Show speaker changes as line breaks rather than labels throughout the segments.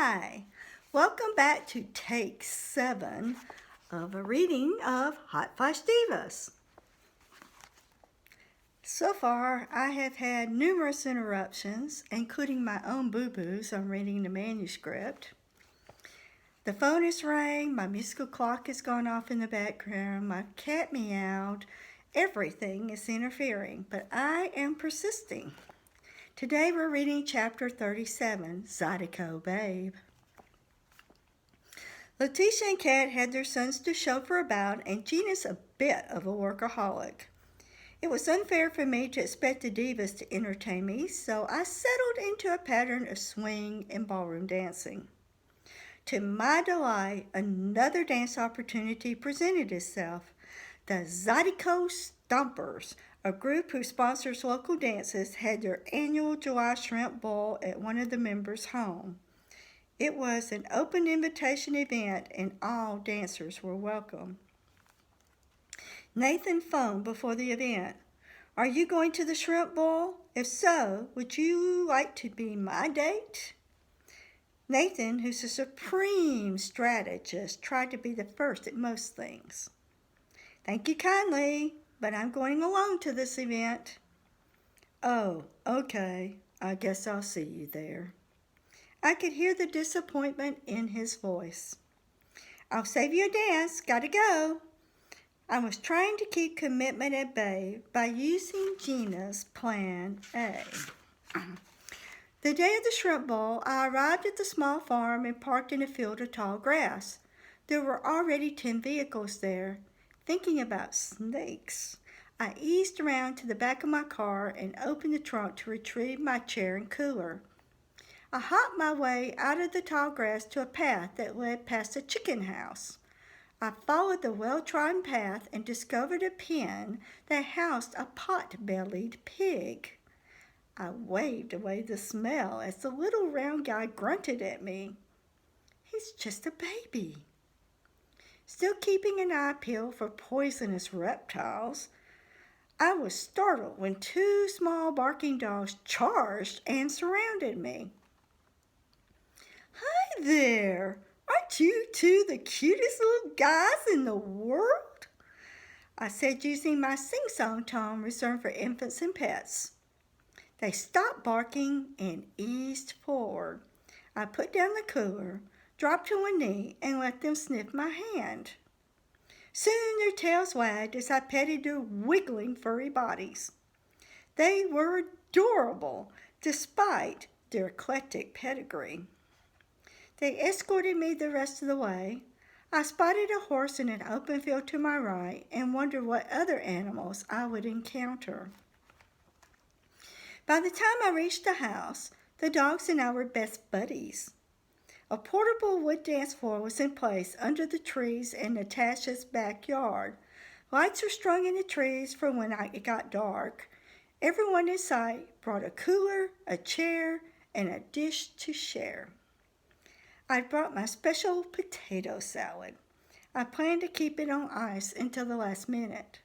Hi, welcome back to take 7 of a reading of Hot Flash Divas. So far, I have had numerous interruptions, including my own boo-boos on reading the manuscript. The phone has rang, my musical clock has gone off in the background, my cat meowed, everything is interfering, but I am persisting. Today we're reading chapter 37, Zydeco Babe. Letitia and Kat had their sons to chauffeur about, and Gina's a bit of a workaholic. It was unfair for me to expect the divas to entertain me, so I settled into a pattern of swing and ballroom dancing. To my delight, another dance opportunity presented itself. The Zydeco Stompers, a group who sponsors local dances, had their annual July Shrimp Bowl at one of the members' home. It was an open invitation event and all dancers were welcome. Nathan phoned before the event. "Are you going to the Shrimp Bowl? If so, would you like to be my date?" Nathan, who's a supreme strategist, tried to be the first at most things. "Thank you kindly, but I'm going alone to this event." "Oh, okay. I guess I'll see you there." I could hear the disappointment in his voice. "I'll save you a dance. Gotta go." I was trying to keep commitment at bay by using Gina's plan A. The day of the Shrimp Bowl, I arrived at the small farm and parked in a field of tall grass. There were already 10 vehicles there. Thinking about snakes, I eased around to the back of my car and opened the trunk to retrieve my chair and cooler. I hopped my way out of the tall grass to a path that led past a chicken house. I followed the well-trodden path and discovered a pen that housed a pot-bellied pig. I waved away the smell as the little round guy grunted at me. "He's just a baby." Still keeping an eye peeled for poisonous reptiles, I was startled when 2 small barking dogs charged and surrounded me. "Hi there! Aren't you 2 the cutest little guys in the world?" I said, using my sing-song tone reserved for infants and pets. They stopped barking and eased forward. I put down the cooler, dropped to a knee, and let them sniff my hand. Soon their tails wagged as I petted their wiggling furry bodies. They were adorable, despite their eclectic pedigree. They escorted me the rest of the way. I spotted a horse in an open field to my right and wondered what other animals I would encounter. By the time I reached the house, the dogs and I were best buddies. A portable wood dance floor was in place under the trees in Natasha's backyard. Lights were strung in the trees for when it got dark. Everyone in sight brought a cooler, a chair, and a dish to share. I'd brought my special potato salad. I planned to keep it on ice until the last minute.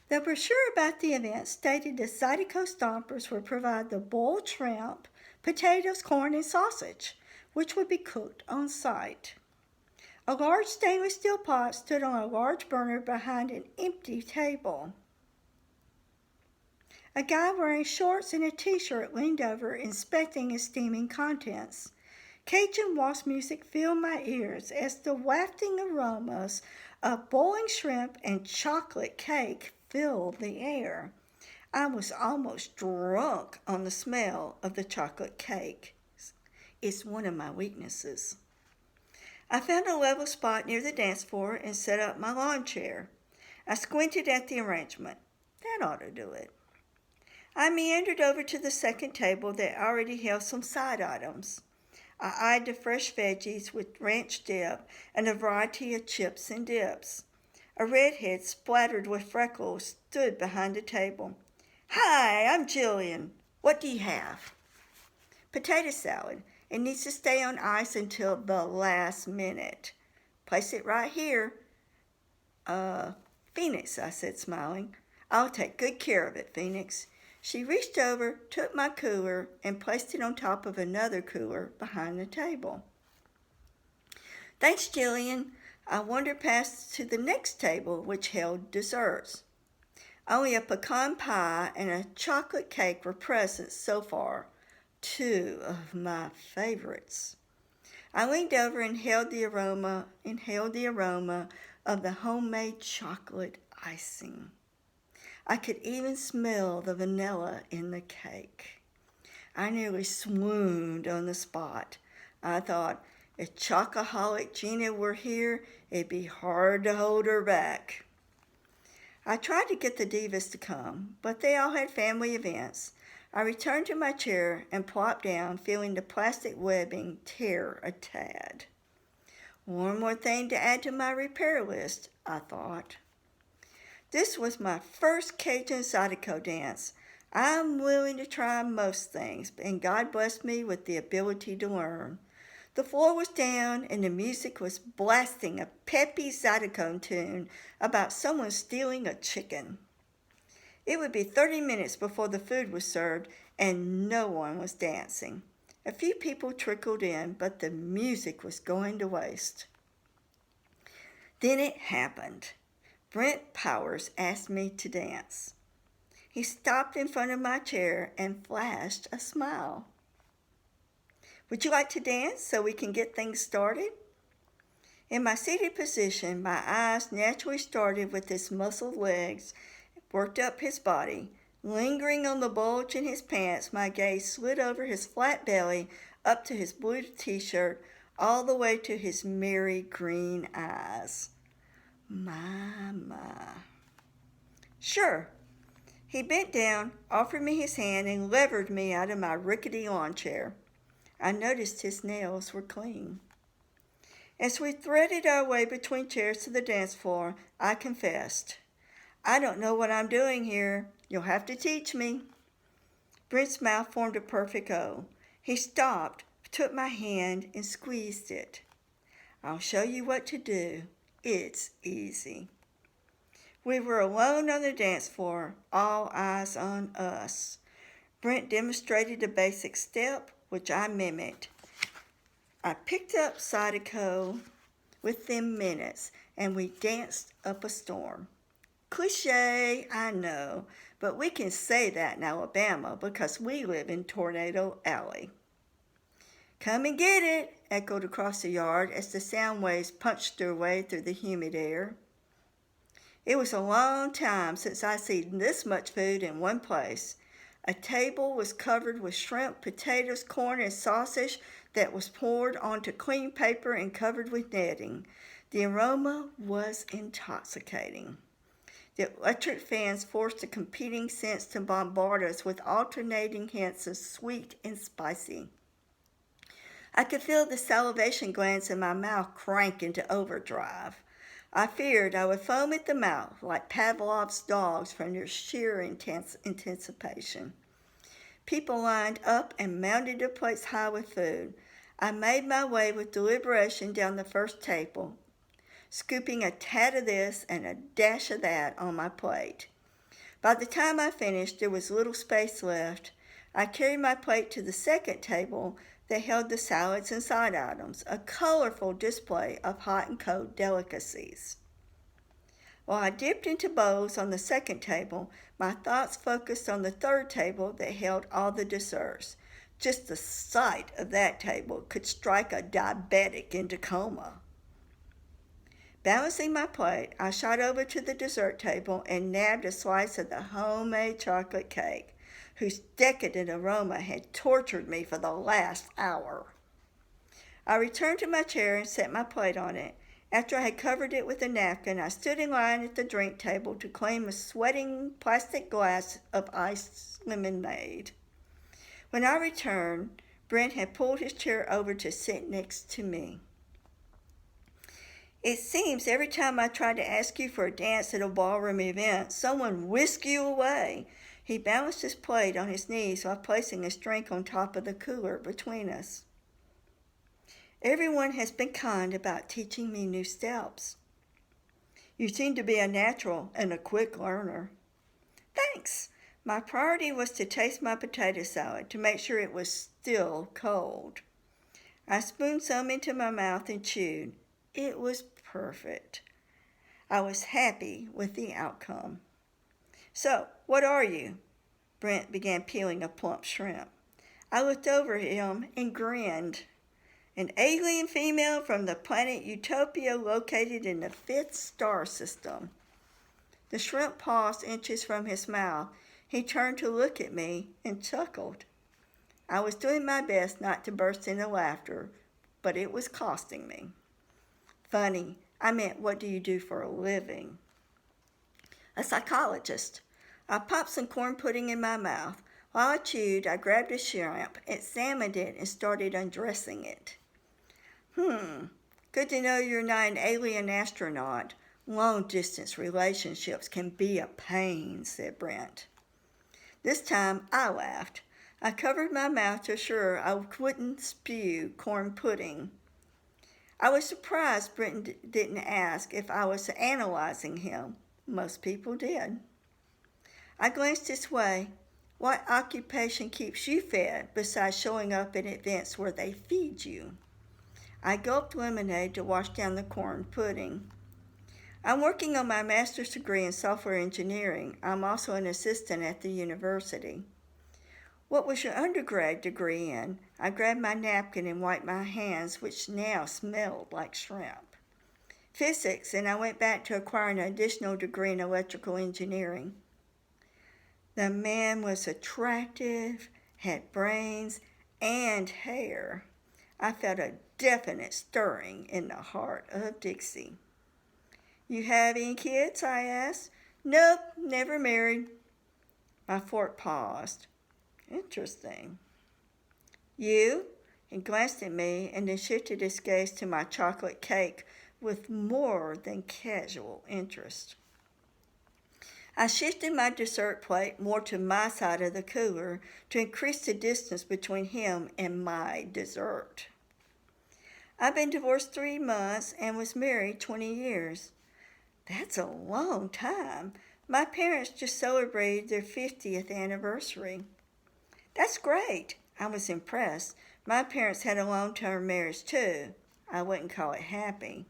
The brochure about the event stated the Zydeco Stompers would provide the boiled shrimp, potatoes, corn, and sausage, which would be cooked on site. A large stainless steel pot stood on a large burner behind an empty table. A guy wearing shorts and a t-shirt leaned over, inspecting his steaming contents. Cajun waltz music filled my ears as the wafting aromas of boiling shrimp and chocolate cake filled the air. I was almost drunk on the smell of the chocolate cake. It's one of my weaknesses. I found a level spot near the dance floor and set up my lawn chair. I squinted at the arrangement. That ought to do it. I meandered over to the second table that already held some side items. I eyed the fresh veggies with ranch dip and a variety of chips and dips. A redhead splattered with freckles stood behind the table. "Hi, I'm Jillian. What do you have?" "Potato salad. It needs to stay on ice until the last minute." "Place it right here." Phoenix," I said, smiling. "I'll take good care of it, Phoenix. She reached over, took my cooler, and placed it on top of another cooler behind the table. Thanks, Jillian. I wandered past to the next table, which held desserts. Only a pecan pie and a chocolate cake were present so far, two of my favorites. I leaned over and inhaled the aroma of the homemade chocolate icing. I could even smell the vanilla in the cake. I nearly swooned on the spot. I thought, if chocoholic Gina were here, it'd be hard to hold her back. I tried to get the divas to come, but they all had family events. I returned to my chair and plopped down, feeling the plastic webbing tear a tad. One more thing to add to my repair list, I thought. This was my first Cajun Zydeco dance. I'm willing to try most things, and God blessed me with the ability to learn. The floor was down, and the music was blasting a peppy Zydeco tune about someone stealing a chicken. It would be 30 minutes before the food was served, and no one was dancing. A few people trickled in, but the music was going to waste. Then it happened. Brent Powers asked me to dance. He stopped in front of my chair and flashed a smile. Would you like to dance so we can get things started? In my seated position, my eyes naturally started with his muscled legs, worked up his body. Lingering on the bulge in his pants, my gaze slid over his flat belly, up to his blue t-shirt, all the way to his merry green eyes. My. Sure. He bent down, offered me his hand, and levered me out of my rickety lawn chair. I noticed his nails were clean. As we threaded our way between chairs to the dance floor, I confessed, I don't know what I'm doing here. You'll have to teach me. Brent's mouth formed a perfect O. He stopped, took my hand, and squeezed it. I'll show you what to do. It's easy. We were alone on the dance floor, all eyes on us. Brent demonstrated a basic step, which I mimicked. I picked up Zydeco within minutes, and we danced up a storm. Cliche, I know, but we can say that in Alabama because we live in Tornado Alley. Come and get it, echoed across the yard as the sound waves punched their way through the humid air. It was a long time since I'd seen this much food in one place. A table was covered with shrimp, potatoes, corn, and sausage that was poured onto clean paper and covered with netting. The aroma was intoxicating. The electric fans forced the competing scents to bombard us with alternating hints of sweet and spicy. I could feel the salivation glands in my mouth crank into overdrive. I feared I would foam at the mouth like Pavlov's dogs from their sheer anticipation. People lined up and mounted their plates high with food. I made my way with deliberation down the first table, scooping a tad of this and a dash of that on my plate. By the time I finished, there was little space left. I carried my plate to the second table that held the salads and side items, a colorful display of hot and cold delicacies. While I dipped into bowls on the second table, my thoughts focused on the third table that held all the desserts. Just the sight of that table could strike a diabetic into coma. Balancing my plate, I shot over to the dessert table and nabbed a slice of the homemade chocolate cake, whose decadent aroma had tortured me for the last hour. I returned to my chair and set my plate on it. After I had covered it with a napkin, I stood in line at the drink table to claim a sweating plastic glass of iced lemonade. When I returned, Brent had pulled his chair over to sit next to me. It seems every time I try to ask you for a dance at a ballroom event, someone whisks you away. He balanced his plate on his knees while placing his drink on top of the cooler between us. Everyone has been kind about teaching me new steps. You seem to be a natural and a quick learner. Thanks. My priority was to taste my potato salad to make sure it was still cold. I spooned some into my mouth and chewed. It was perfect. I was happy with the outcome. So, what are you? Brent began peeling a plump shrimp. I looked over at him and grinned. An alien female from the planet Utopia located in the fifth star system. The shrimp paused inches from his mouth. He turned to look at me and chuckled. I was doing my best not to burst into laughter, but it was costing me. Funny, I meant, what do you do for a living? A psychologist. I popped some corn pudding in my mouth. While I chewed, I grabbed a shrimp, examined it, and started undressing it. Good to know you're not an alien astronaut. Long-distance relationships can be a pain, said Brent. This time, I laughed. I covered my mouth to assure I wouldn't spew corn pudding. I was surprised Brent didn't ask if I was analyzing him. Most people did. I glanced his way. What occupation keeps you fed besides showing up at events where they feed you? I gulped lemonade to wash down the corn pudding. I'm working on my master's degree in software engineering. I'm also an assistant at the university. What was your undergrad degree in? I grabbed my napkin and wiped my hands, which now smelled like shrimp. Physics, and I went back to acquire an additional degree in electrical engineering. The man was attractive, had brains, and hair. I felt a definite stirring in the heart of Dixie. You have any kids? I asked. Nope, never married. My fork paused. Interesting. You? He glanced at me and then shifted his gaze to my chocolate cake with more than casual interest. I shifted my dessert plate more to my side of the cooler to increase the distance between him and my dessert. I've been divorced 3 months and was married 20 years. That's a long time. My parents just celebrated their 50th anniversary. That's great. I was impressed. My parents had a long-term marriage too. I wouldn't call it happy.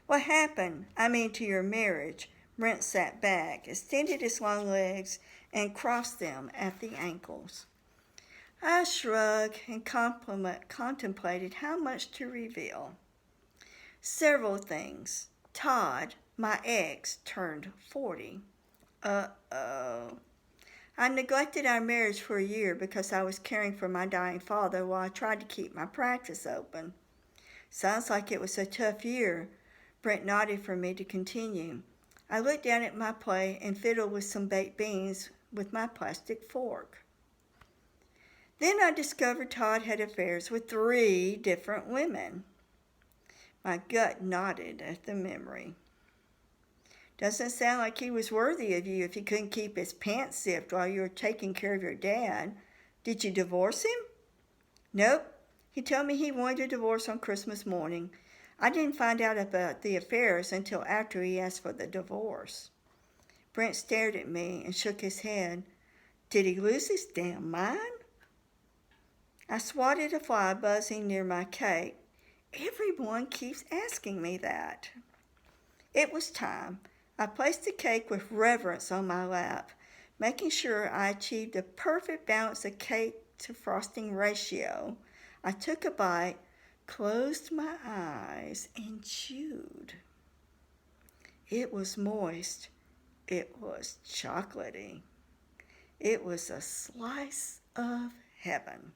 What happened? I mean to your marriage. Brent sat back, extended his long legs, and crossed them at the ankles. I shrugged and contemplated how much to reveal. Several things. Todd, my ex, turned 40. Uh-oh. I neglected our marriage for a year because I was caring for my dying father while I tried to keep my practice open. Sounds like it was a tough year. Brent nodded for me to continue. I looked down at my plate and fiddled with some baked beans with my plastic fork. Then I discovered Todd had affairs with 3 different women. My gut nodded at the memory. Doesn't sound like he was worthy of you if he couldn't keep his pants zipped while you were taking care of your dad. Did you divorce him? Nope. He told me he wanted a divorce on Christmas morning. I didn't find out about the affairs until after he asked for the divorce. Brent stared at me and shook his head. Did he lose his damn mind? I swatted a fly buzzing near my cake. Everyone keeps asking me that. It was time. I placed the cake with reverence on my lap, making sure I achieved the perfect balance of cake to frosting ratio. I took a bite, closed my eyes, and chewed. It was moist. It was chocolatey. It was a slice of heaven.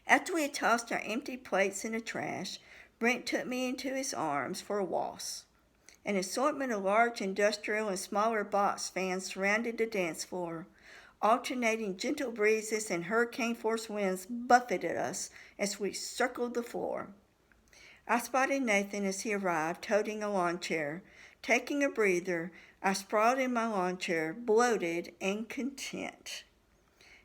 After we had tossed our empty plates in the trash, Brent took me into his arms for a waltz. An assortment of large industrial and smaller box fans surrounded the dance floor. Alternating gentle breezes and hurricane-force winds buffeted us as we circled the floor. I spotted Nathan as he arrived, toting a lawn chair. Taking a breather, I sprawled in my lawn chair, bloated and content.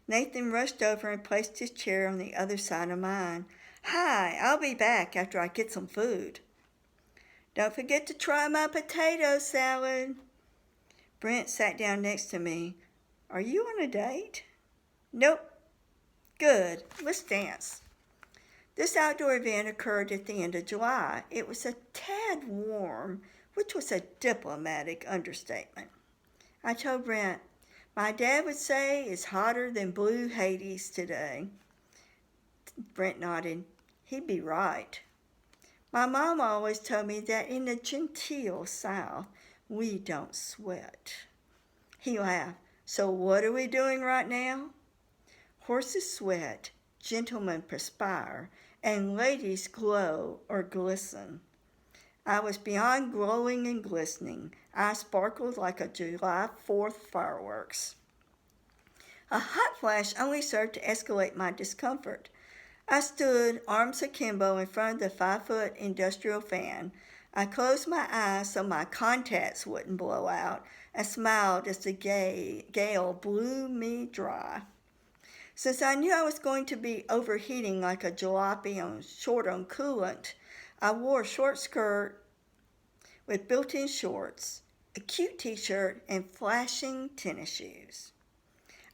Nathan rushed over and placed his chair on the other side of mine. Hi, I'll be back after I get some food. Don't forget to try my potato salad. Brent sat down next to me. Are you on a date? Nope. Good. Let's dance. This outdoor event occurred at the end of July. It was a tad warm, which was a diplomatic understatement. I told Brent, my dad would say it's hotter than blue Hades today. Brent nodded. He'd be right. My mom always told me that in the genteel South, we don't sweat. He laughed. So what are we doing right now? Horses sweat, gentlemen perspire, and ladies glow or glisten. I was beyond glowing and glistening. I sparkled like a July 4th fireworks. A hot flash only served to escalate my discomfort. I stood, arms akimbo, in front of the 5-foot industrial fan. I closed my eyes so my contacts wouldn't blow out, and smiled as the gale blew me dry. Since I knew I was going to be overheating like a jalopy short on coolant, I wore a short skirt with built-in shorts, a cute t-shirt, and flashing tennis shoes.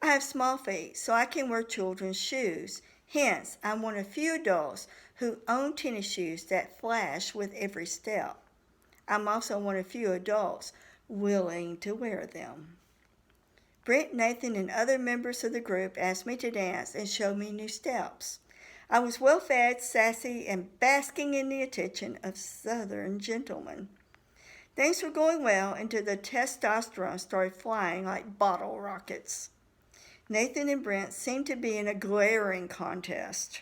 I have small feet, so I can wear children's shoes. Hence, I'm one of few adults who own tennis shoes that flash with every step. I'm also one of few adults willing to wear them. Brent, Nathan, and other members of the group asked me to dance and show me new steps. I was well-fed, sassy, and basking in the attention of Southern gentlemen. Things were going well until the testosterone started flying like bottle rockets. Nathan and Brent seemed to be in a glaring contest.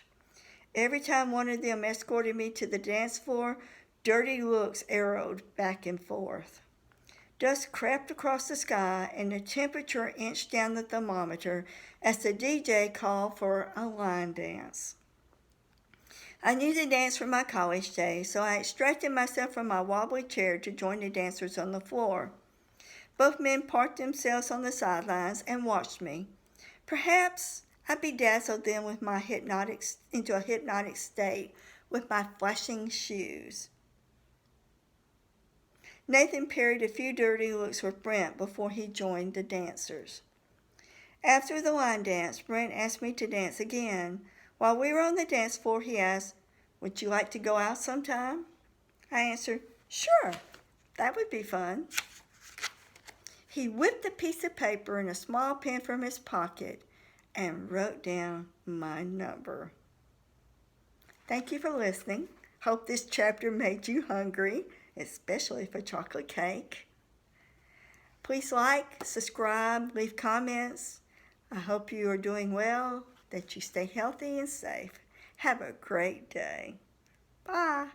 Every time one of them escorted me to the dance floor, dirty looks arrowed back and forth. Dust crept across the sky, and the temperature inched down the thermometer as the DJ called for a line dance. I knew the dance from my college days, so I extracted myself from my wobbly chair to join the dancers on the floor. Both men parked themselves on the sidelines and watched me. Perhaps I bedazzled them with into a hypnotic state with my flashing shoes. Nathan parried a few dirty looks with Brent before he joined the dancers. After the line dance, Brent asked me to dance again. While we were on the dance floor, he asked, "Would you like to go out sometime?" I answered, "Sure, that would be fun." He whipped a piece of paper and a small pen from his pocket and wrote down my number. Thank you for listening. Hope this chapter made you hungry, especially for chocolate cake. Please like, subscribe, leave comments. I hope you are doing well, that you stay healthy and safe. Have a great day. Bye.